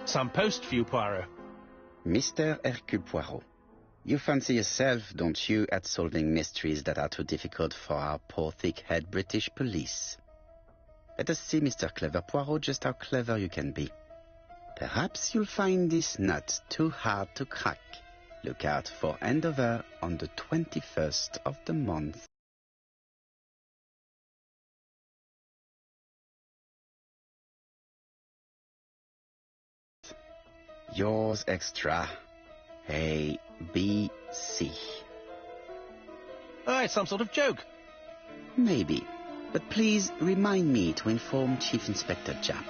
Some post for you, Poirot. Mr. Hercule Poirot, you fancy yourself, don't you, at solving mysteries that are too difficult for our poor thick-head British police. Let us see, Mr. Clever Poirot, just how clever you can be. Perhaps you'll find this nut too hard to crack. Look out for handover on the 21st of the month. Yours extra. A, B, C. Oh, it's some sort of joke. Maybe. But please remind me to inform Chief Inspector Japp.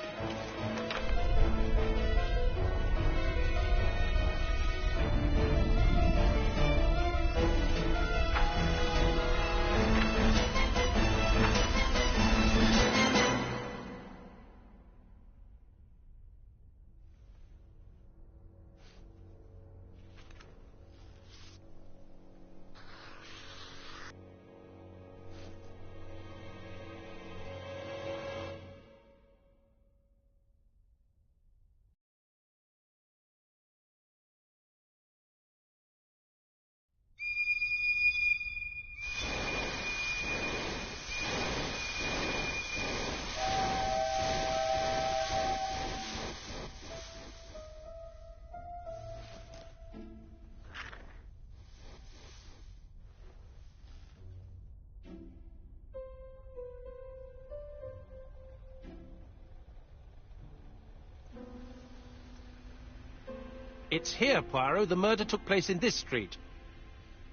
It's here, Poirot. The murder took place in this street.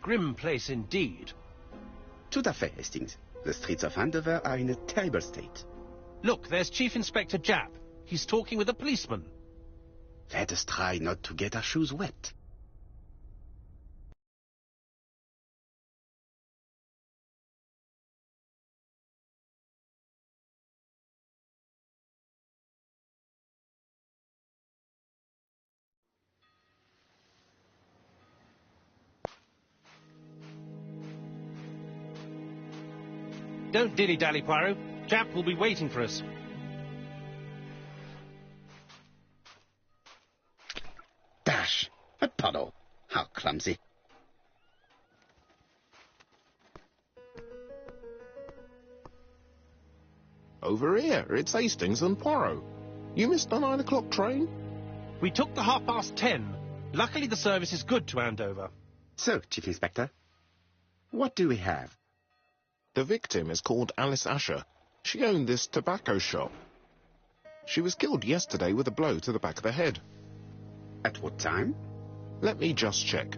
Grim place indeed. Tout à fait, Hastings. The streets of Andover are in a terrible state. Look, there's Chief Inspector Japp. He's talking with a policeman. Let us try not to get our shoes wet. Don't dilly-dally, Poirot. Japp will be waiting for us. Dash! A puddle! How clumsy. Over here, it's Hastings and Poirot. You missed the 9 o'clock train? We took the 10:30. Luckily the service is good to Andover. So, Chief Inspector, what do we have? The victim is called Alice Asher. She owned this tobacco shop. She was killed yesterday with a blow to the back of the head. At what time? Let me just check.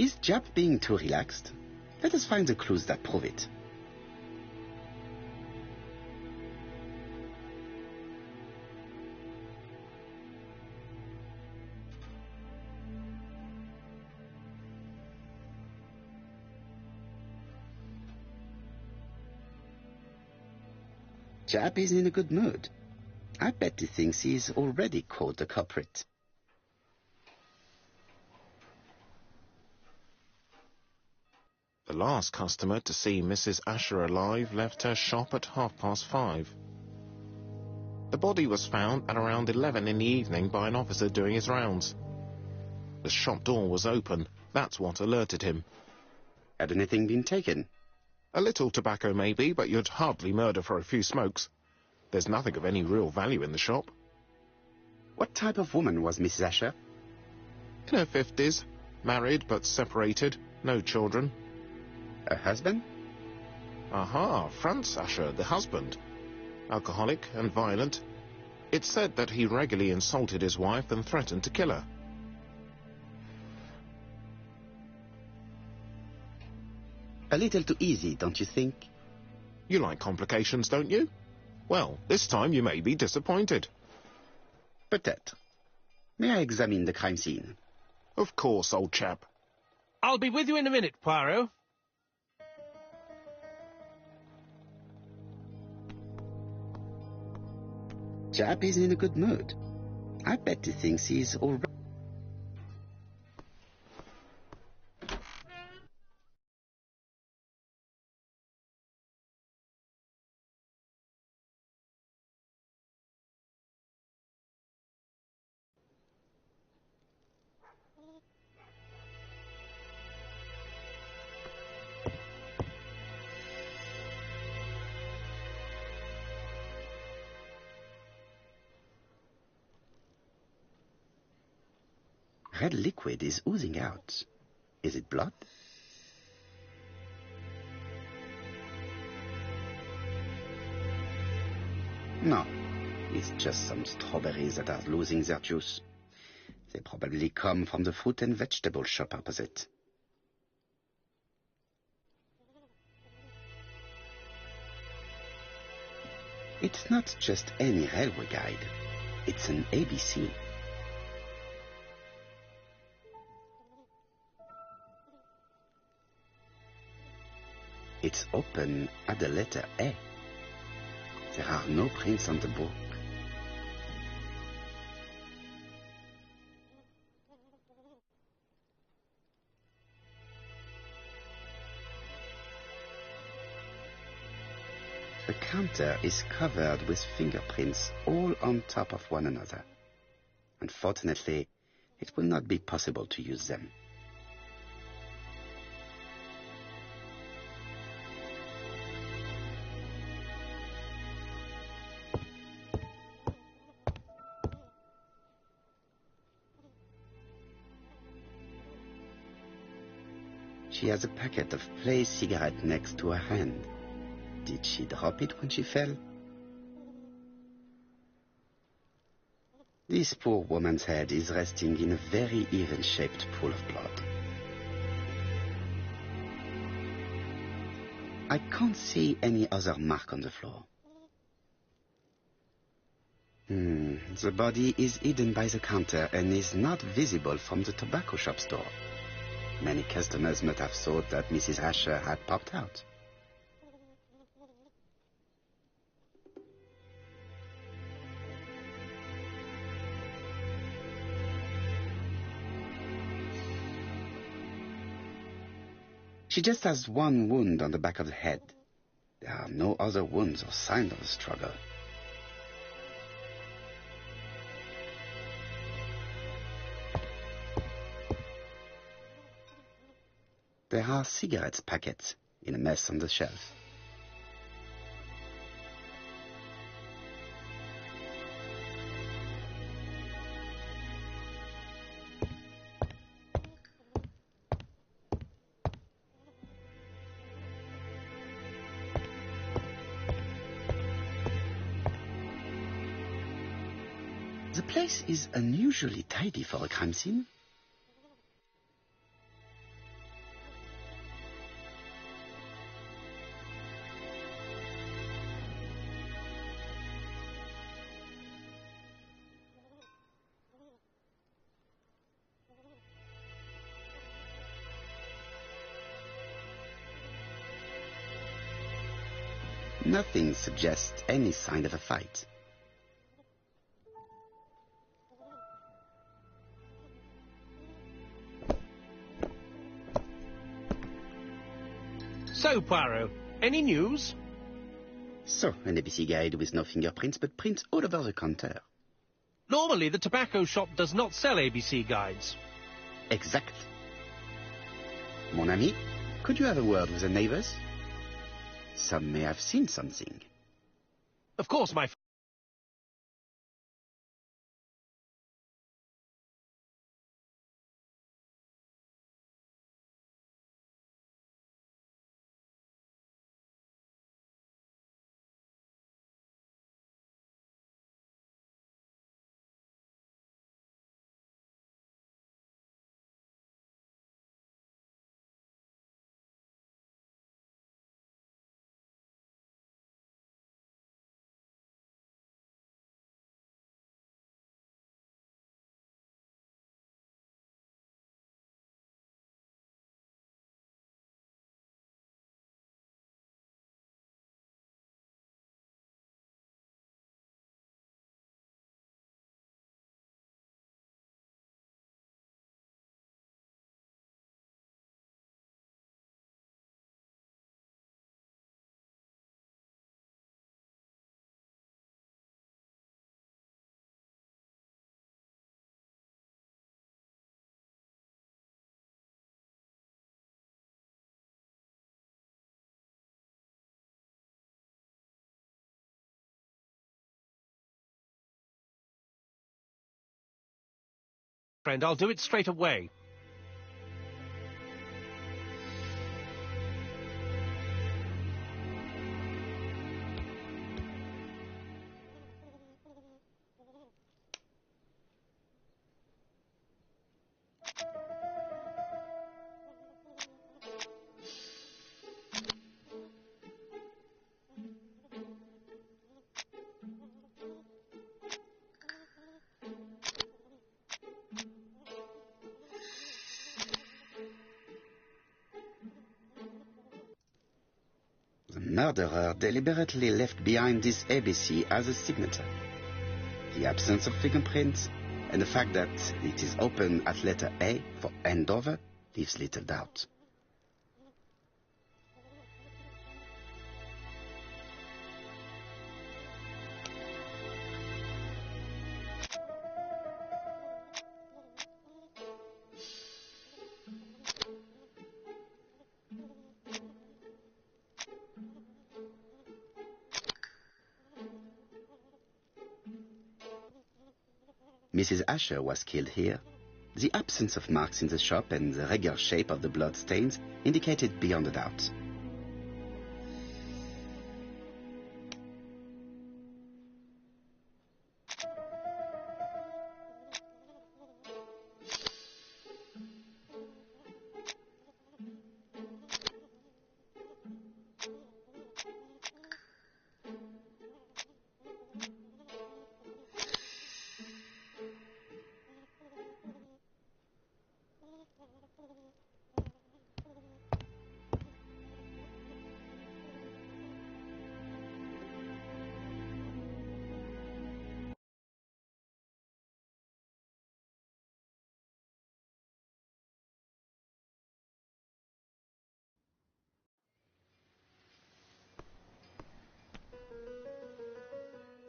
Is Jap being too relaxed? Let us find the clues that prove it. Jap is in a good mood. I bet he thinks he's already caught the culprit. The last customer to see Mrs. Asher alive left her shop at 5:30. The body was found at around 11 in the evening by an officer doing his rounds. The shop door was open. That's what alerted him. Had anything been taken? A little tobacco maybe, but you'd hardly murder for a few smokes. There's nothing of any real value in the shop. What type of woman was Mrs. Asher? In her 50s, married but separated, no children. Her husband? Aha, Franz Asher, the husband. Alcoholic and violent. It's said that he regularly insulted his wife and threatened to kill her. A little too easy, don't you think? You like complications, don't you? Well, this time you may be disappointed. Peut-être. May I examine the crime scene? Of course, old chap. I'll be with you in a minute, Poirot. Jap is in a good mood. I bet he thinks he's already... Red liquid is oozing out. Is it blood? No, it's just some strawberries that are losing their juice. They probably come from the fruit and vegetable shop opposite. It's not just any railway guide. It's an ABC. It's open at the letter A. There are no prints on the book. The counter is covered with fingerprints all on top of one another. Unfortunately, it will not be possible to use them. She has a packet of Play cigarette next to her hand. Did she drop it when she fell? This poor woman's head is resting in a very even-shaped pool of blood. I can't see any other mark on the floor. The body is hidden by the counter and is not visible from the tobacco shop store. Many customers might have thought that Mrs. Asher had popped out. She just has one wound on the back of the head. There are no other wounds or signs of a struggle. There are cigarette packets in a mess on the shelf. The place is unusually tidy for a crime scene. Nothing suggests any sign of a fight. So, Poirot, any news? So, an ABC guide with no fingerprints, but prints all over the counter. Normally, the tobacco shop does not sell ABC guides. Exact. Mon ami, could you have a word with the neighbors? Some may have seen something. Of course, my friend, I'll do it straight away. The murderer deliberately left behind this ABC as a signature. The absence of fingerprints and the fact that it is open at letter A for Andover leaves little doubt. Mrs. Asher was killed here. The absence of marks in the shop and the regular shape of the blood stains indicated beyond a doubt.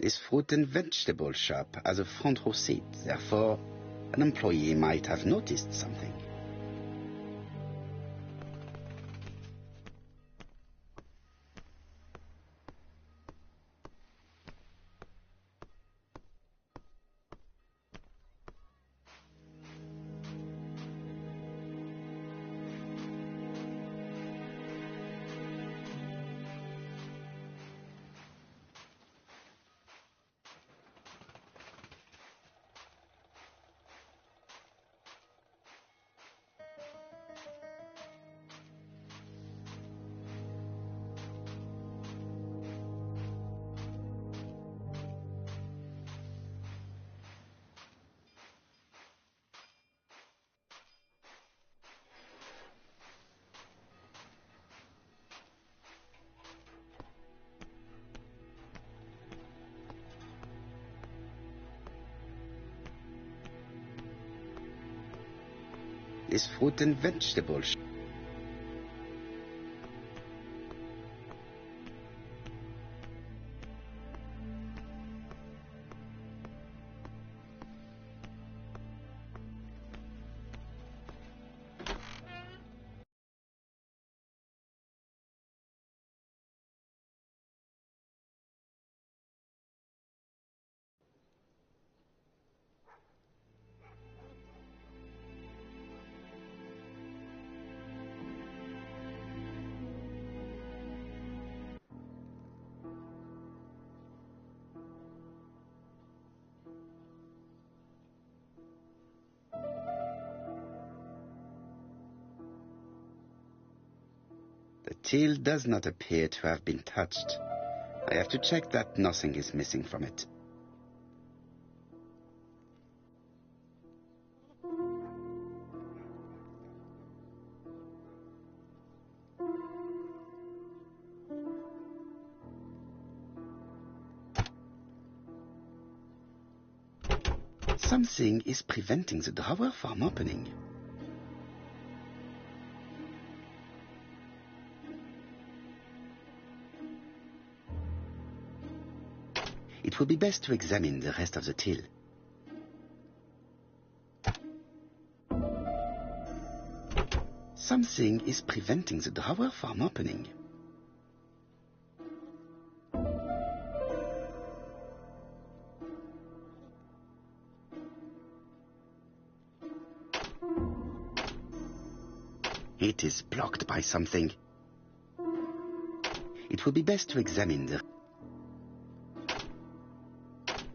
This fruit and vegetable shop has a front row seat. Therefore, an employee might have noticed something. is fruit and vegetables. The till does not appear to have been touched. I have to check that nothing is missing from it. Something is preventing the drawer from opening. It would be best to examine the rest of the till. Something is preventing the drawer from opening. It is blocked by something. It would be best to examine the...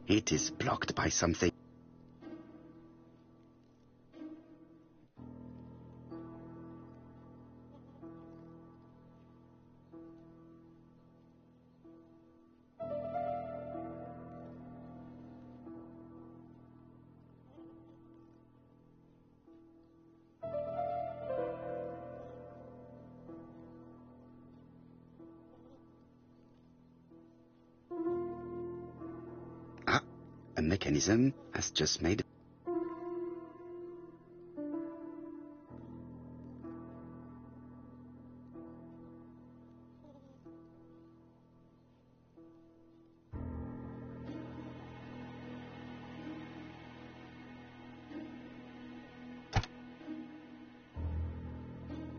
It is blocked by something. A mechanism has just made...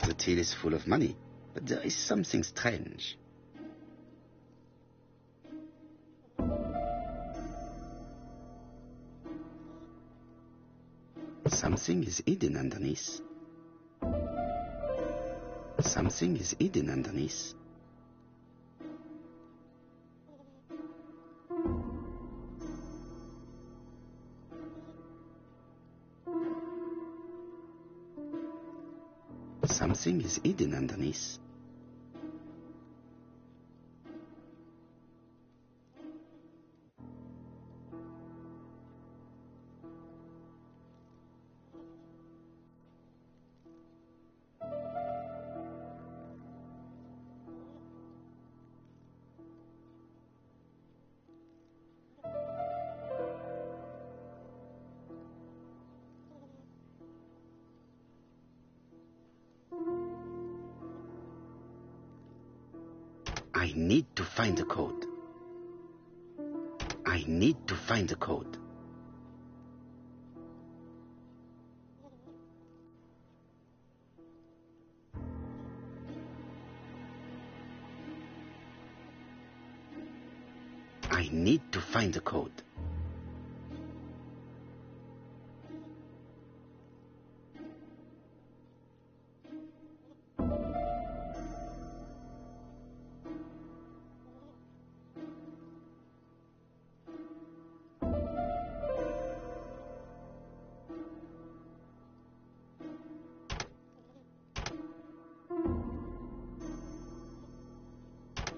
The till is full of money, but there is something strange. Something is hidden underneath. Something is hidden underneath. Something is hidden underneath. I need to find the code. I need to find the code. I need to find the code.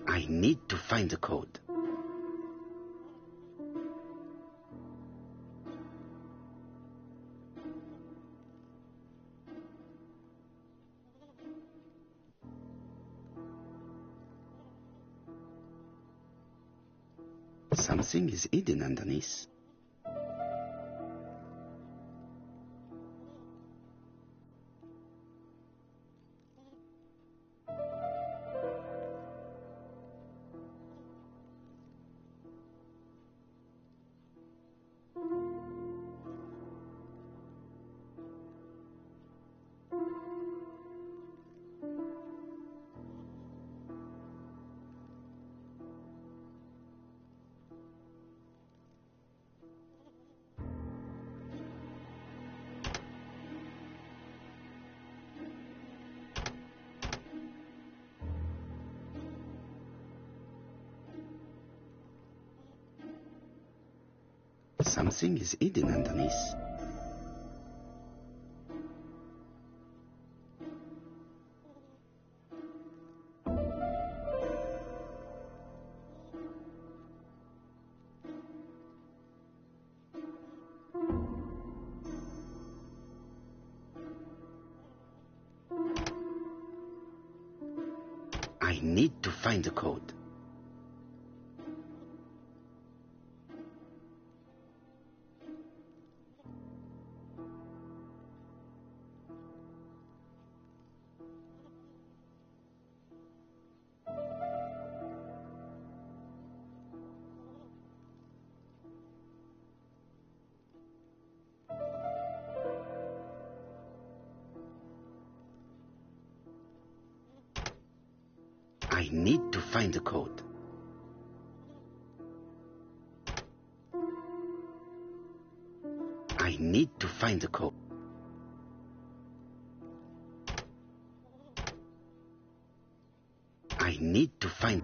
I need to find the code. Something is hidden Something is hidden underneath. I need to find the code. I need to find the code. I need to find the code. I need to find...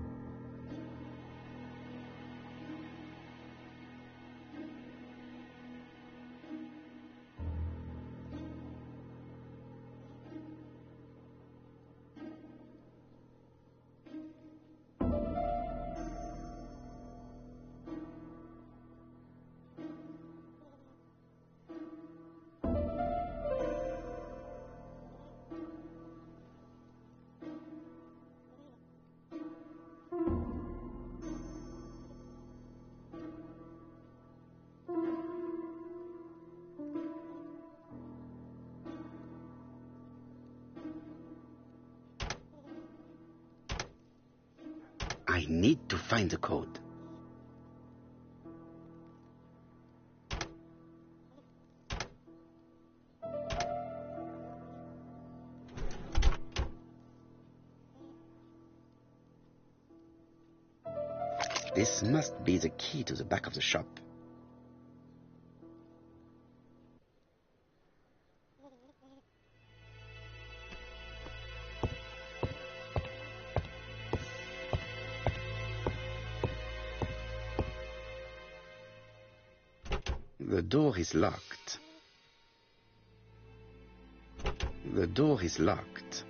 I need to find the code. This must be the key to the back of the shop. The door is locked. The door is locked.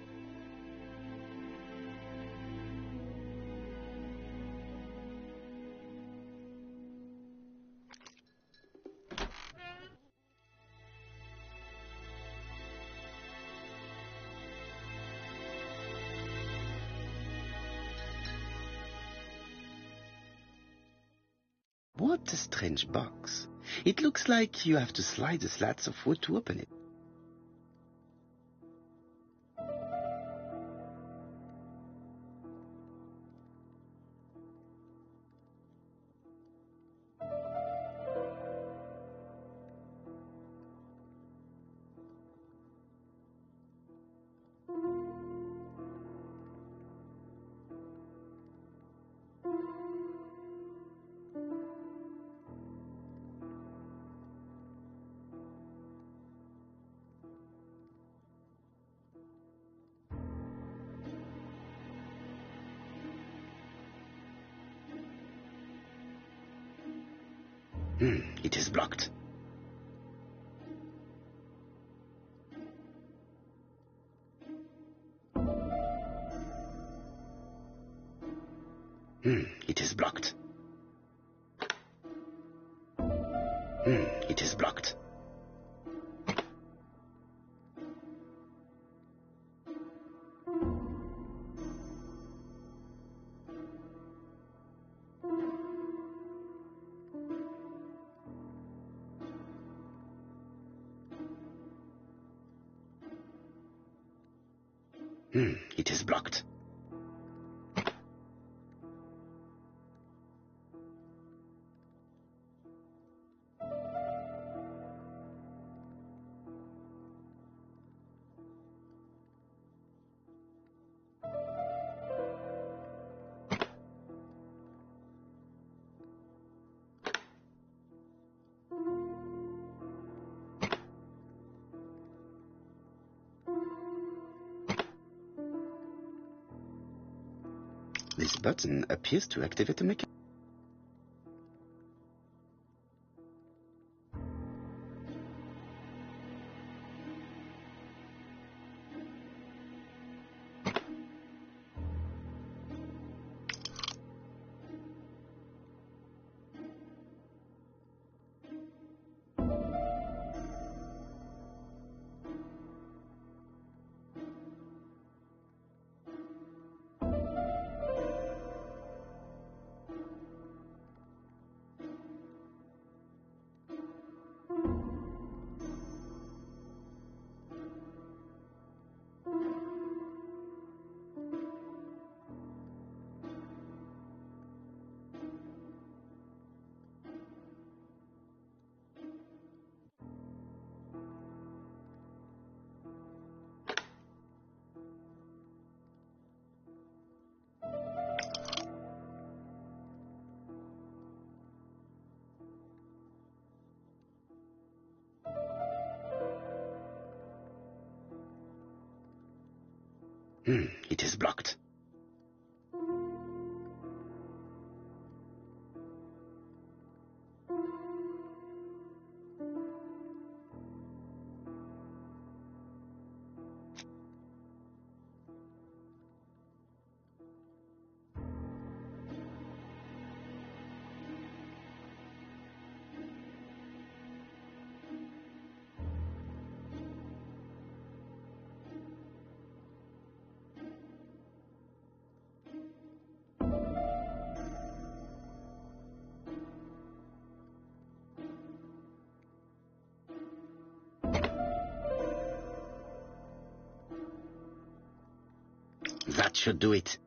What a strange box. It looks like you have to slide the slats of wood to open it. It is blocked. It is blocked. It is blocked. It is blocked. This button appears to activate a mechanism. It is blocked. That should do it.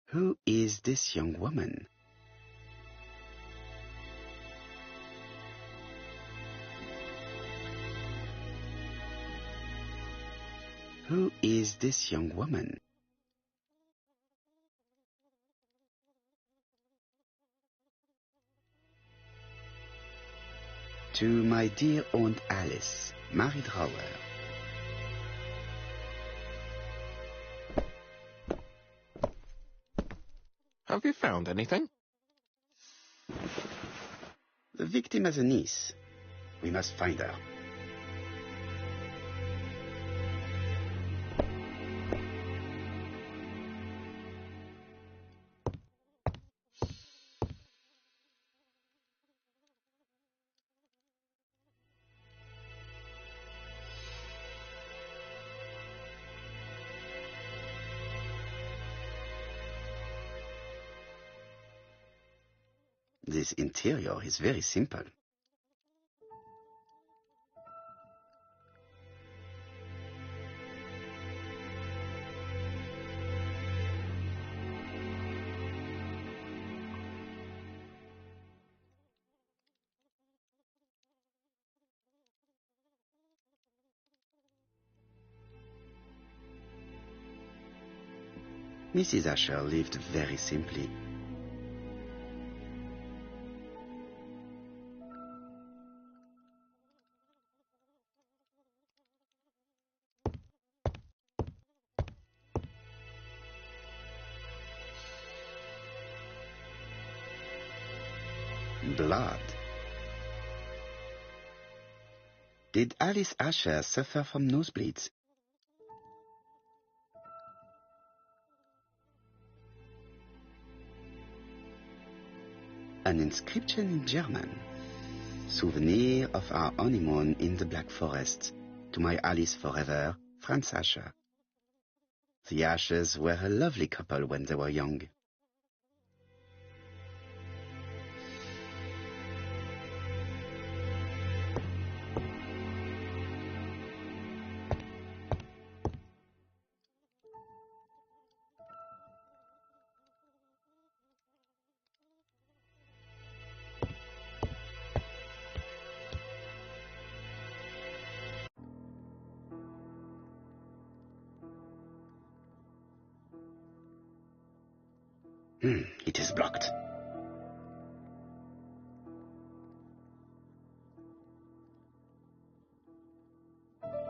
Who is this young woman? Who is this young woman? To my dear Aunt Alice, married Rower. Have you found anything? The victim has a niece. We must find her. This interior is very simple. Mrs. Asher lived very simply. Blood. Did Alice Asher suffer from nosebleeds? An inscription in German. Souvenir of our honeymoon in the Black Forest. To my Alice forever, Franz Asher. The Ashers were a lovely couple when they were young. It is blocked.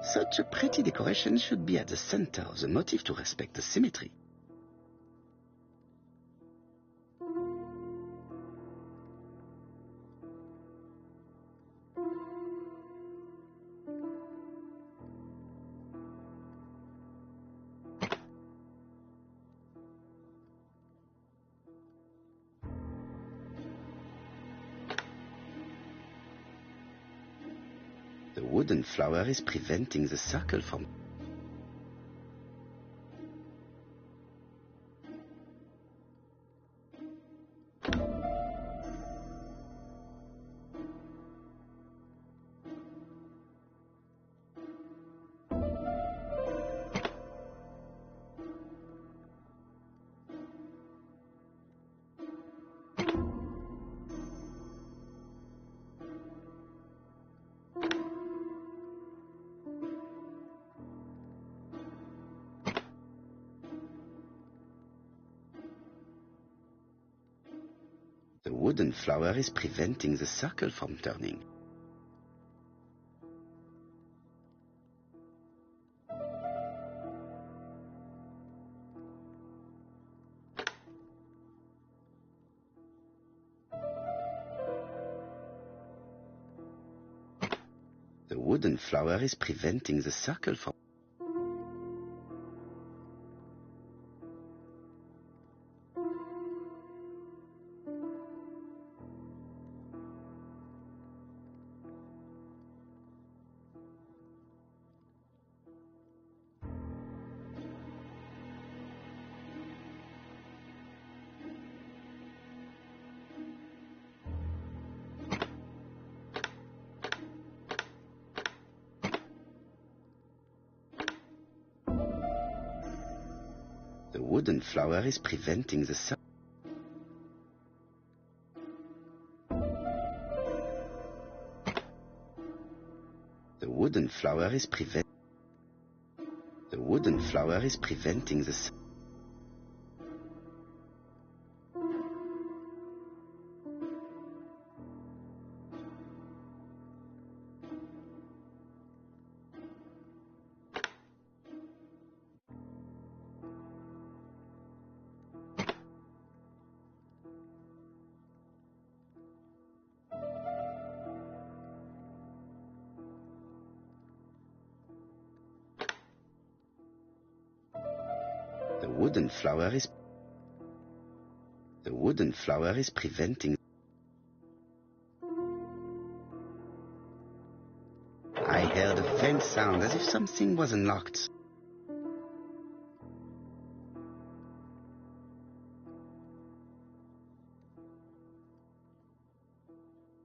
Such a pretty decoration should be at the center of the motif to respect the symmetry. The wooden flower is preventing the circle from... The wooden flower is preventing the circle from turning. The wooden flower is preventing the circle from... The wooden flower is preventing the circle. The wooden flower is preventing the circle. The wooden flower is preventing. I heard a faint sound as if something was unlocked.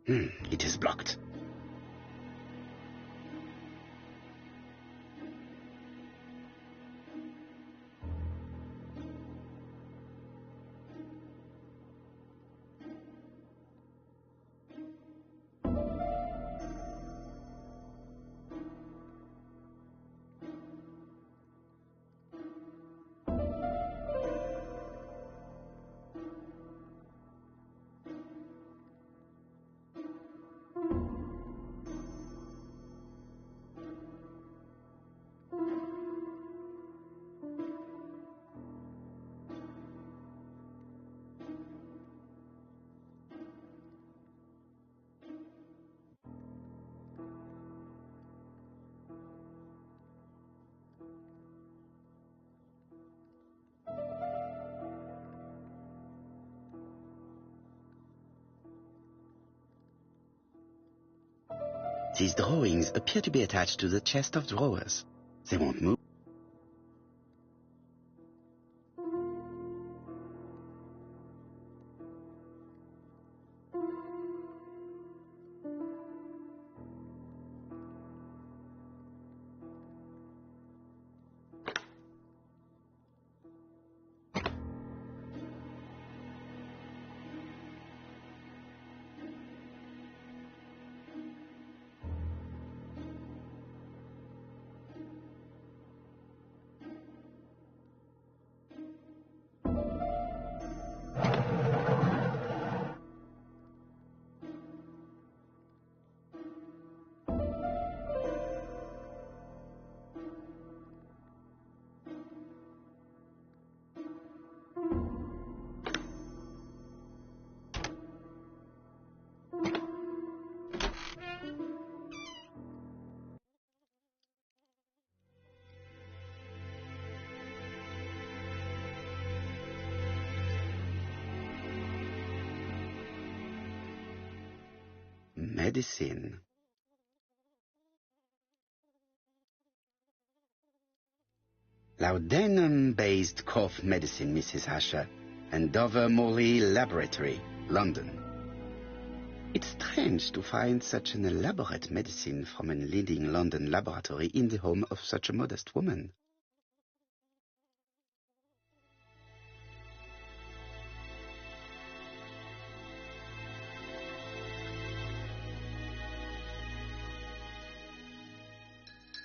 It is blocked. These drawings appear to be attached to the chest of drawers. They won't move. Medicine. Laudanum-based cough medicine, Mrs. Asher, and Dover Morley Laboratory, London. It's strange to find such an elaborate medicine from a leading London laboratory in the home of such a modest woman.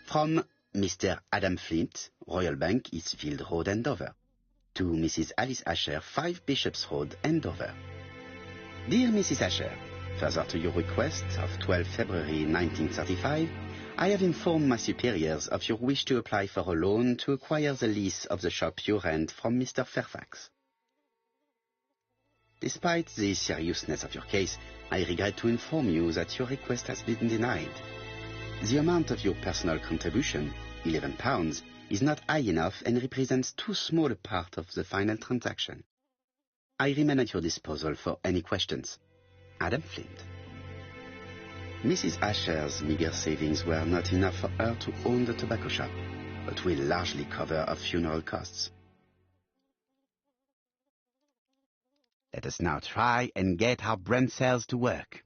From Mr. Adam Flint, Royal Bank, Eastfield Road, Andover, to Mrs. Alice Asher, 5 Bishops Road, Andover. Dear Mrs. Asher, further to your request of 12 February 1935, I have informed my superiors of your wish to apply for a loan to acquire the lease of the shop you rent from Mr. Fairfax. Despite the seriousness of your case, I regret to inform you that your request has been denied. The amount of your personal contribution, £11, is not high enough and represents too small a part of the final transaction. I remain at your disposal for any questions. Adam Flint. Mrs. Asher's meager savings were not enough for her to own the tobacco shop, but will largely cover her funeral costs. Let us now try and get our brain cells to work.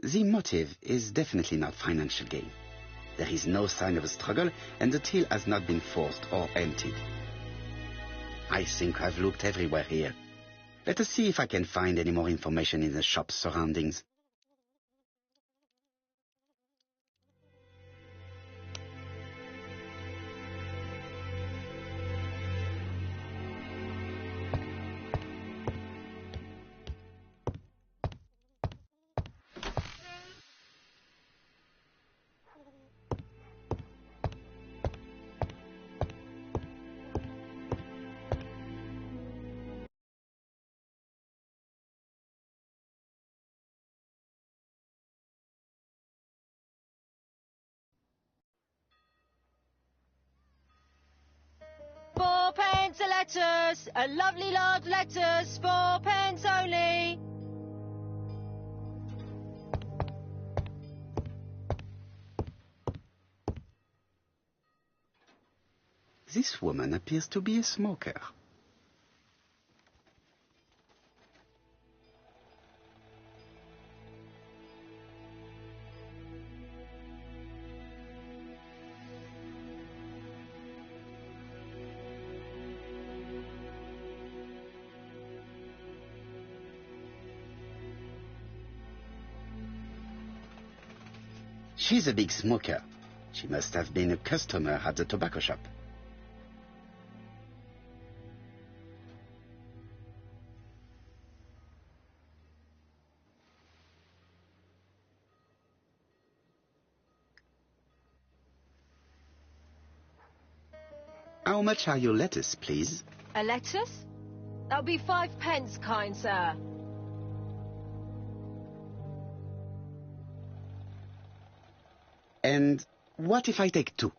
The motive is definitely not financial gain. There is no sign of a struggle, and the till has not been forced or emptied. I think I've looked everywhere here. Let us see if I can find any more information in the shop's surroundings. £4 a lettuce, a lovely large lettuce, 4 pence only. This woman appears to be a smoker. She's a big smoker. She must have been a customer at the tobacco shop. How much are your lettuce, please? A lettuce? That'll be 5 pence, kind sir. And what if I take 2?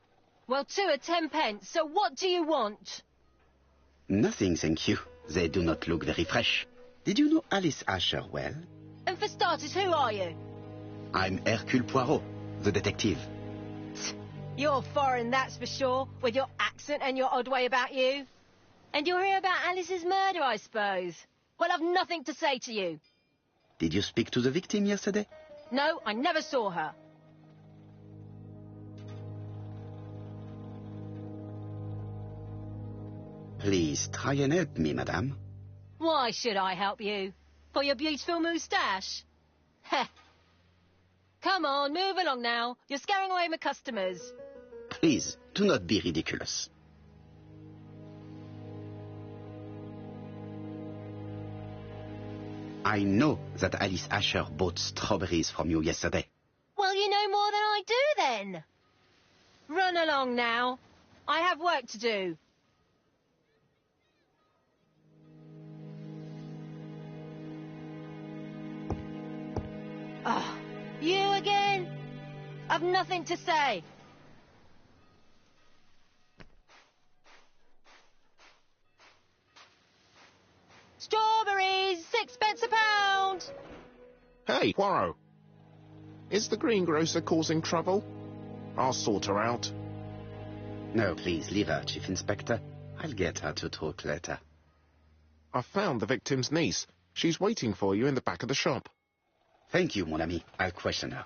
Well, 2 are 10 pence, so what do you want? Nothing, thank you. They do not look very fresh. Did you know Alice Asher well? And for starters, who are you? I'm Hercule Poirot, the detective. You're foreign, that's for sure, with your accent and your odd way about you. And you're here about Alice's murder, I suppose. Well, I've nothing to say to you. Did you speak to the victim yesterday? No, I never saw her. Please try and help me, madame. Why should I help you? For your beautiful moustache? Heh. Come on, move along now. You're scaring away my customers. Please, do not be ridiculous. I know that Alice Asher bought strawberries from you yesterday. Well, you know more than I do, then. Run along now. I have work to do. Oh, you again? I've nothing to say. Strawberries, 6 pence a pound. Hey, Poirot. Is the greengrocer causing trouble? I'll sort her out. No, please, leave her, Chief Inspector. I'll get her to talk later. I've found the victim's niece. She's waiting for you in the back of the shop. Thank you, mon ami. I'll question her.